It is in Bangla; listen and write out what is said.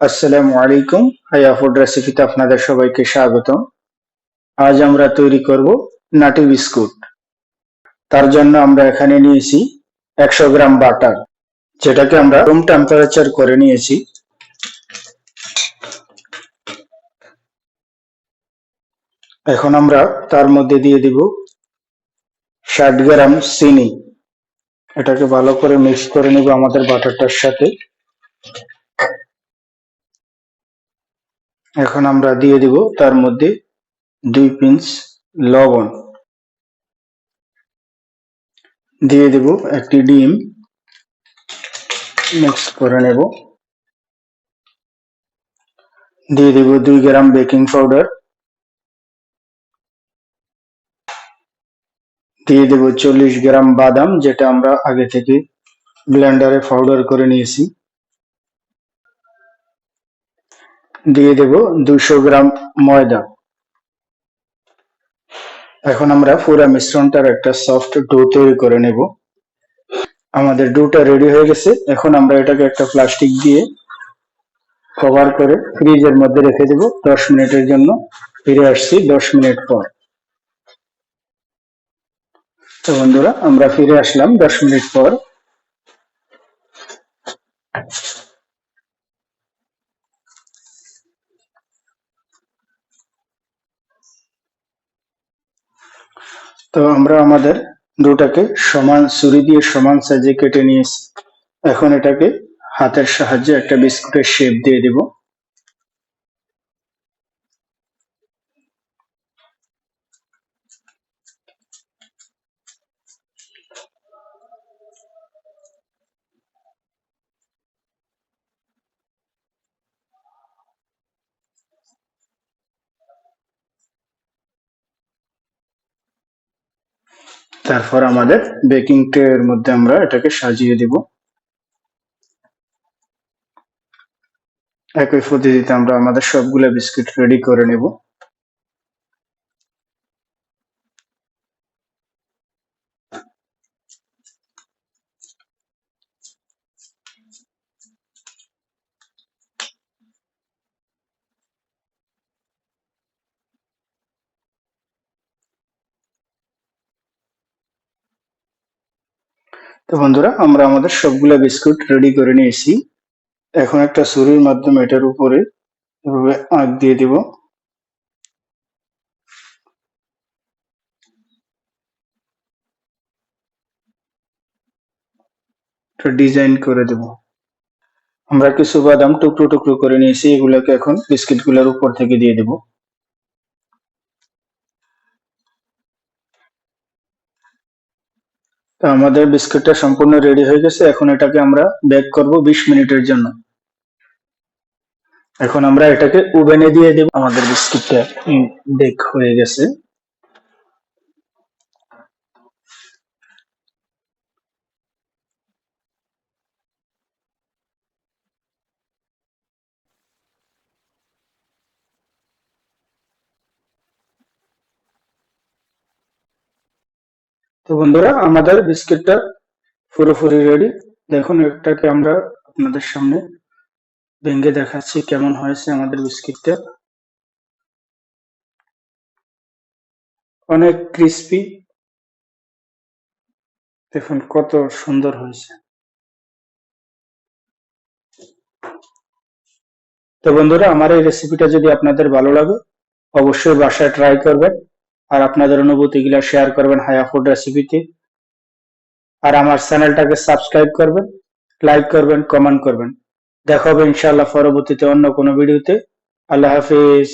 আসসালামু আলাইকুম। হায়া ফুড রেসিপিতে আপনাদের সবাইকে স্বাগতম। আজ আমরা তৈরি করব নাটি বিস্কুট। তার জন্য আমরা এখানে নিয়েছি 100 গ্রাম বাটার, যেটাকে আমরা রুম টেম্পারেচার করে নিয়েছি। এখন আমরা তার মধ্যে দিয়ে দিব 60 গ্রাম চিনি। এটাকে ভালো করে মিক্স করে নেব আমাদের বাটারটার সাথে। এখন আমরা দিয়ে দিব তার মধ্যে 2 পিঞ্চ লবণ, দিয়ে দেব একটি ডিম, মিক্স করে নেব। দিয়ে দেব 2 গ্রাম বেকিং পাউডার, দিয়ে দেব 40 গ্রাম বাদাম, যেটা আমরা আগে থেকে ব্লেন্ডারে পাউডার করে নিয়েছি। দিয়ে দেব 200 গ্রাম ময়দা। এখন আমরা পুরো মিশ্রণটার একটা সফট ডো তৈরি করে নেব। আমাদের ডোটা রেডি হয়ে গেছে। এখন আমরা এটাকে একটা প্লাস্টিক দিয়ে কভার করে ফ্রিজের মধ্যে রেখে দেব 10 মিনিটের জন্য। ফিরে আসছি 10 মিনিট পর। তো বন্ধুরা, আমরা ফিরে আসলাম 10 মিনিট পর। তো আমরা আমাদের ডোটাকে সমান ছুরি দিয়ে সমান সাইজে কেটে নিয়েছি। এখন এটাকে হাতের সাহায্যে একটা বিস্কুটের শেপ দিয়ে দেব। তারপর আমাদের বেকিং ট্রে এর মধ্যে আমরা এটাকে সাজিয়ে দেব। একই পদ্ধতিতে আমরা আমাদের সবগুলো বিস্কুট রেডি করে নেব। তো বন্ধুরা, আমরা আমাদের সবগুলো বিস্কুট রেডি করে নিয়েছি। এখন একটা ছুরির মাধ্যমে এটার উপরে এভাবে আঁক দিয়ে দিব। ডিজাইন করে দেব। আমরা কিছু বাদাম টুকরো টুকরো করে নিয়েছি, এগুলোকে এখন বিস্কিট গুলোর উপর থেকে দিয়ে দেব। তো আমাদের বিস্কিটটা সম্পূর্ণ রেডি হয়ে গেছে। এখন এটাকে আমরা বেক করব 20 মিনিটের জন্য। এখন আমরা এটাকে ওভেনে দিয়ে দেব। আমাদের বিস্কিটটা বেক হয়ে গেছে। তো বন্ধুরা, আমাদের বিস্কিটটা পুরোপুরি রেডি। দেখুন, এটাকে আমরা আপনাদের সামনে ভেঙে দেখাচ্ছি কেমন হয়েছে আমাদের বিস্কিটটা। অনেক ক্রিস্পি, দেখুন কত সুন্দর হয়েছে। তো বন্ধুরা, আমার এই রেসিপিটা যদি আপনাদের ভালো লাগে, অবশ্যই বাসায় ট্রাই করবেন আর আপনাদের অনুভূতিগুলো শেয়ার করবেন হায়া ফুড রেসিপিতে। আর আমার চ্যানেলটাকে সাবস্ক্রাইব করবেন, লাইক করবেন, কমেন্ট করবেন। দেখা হবে ইনশাআল্লাহ পরবর্তীতে অন্য কোনো ভিডিওতে। আল্লাহ হাফিজ।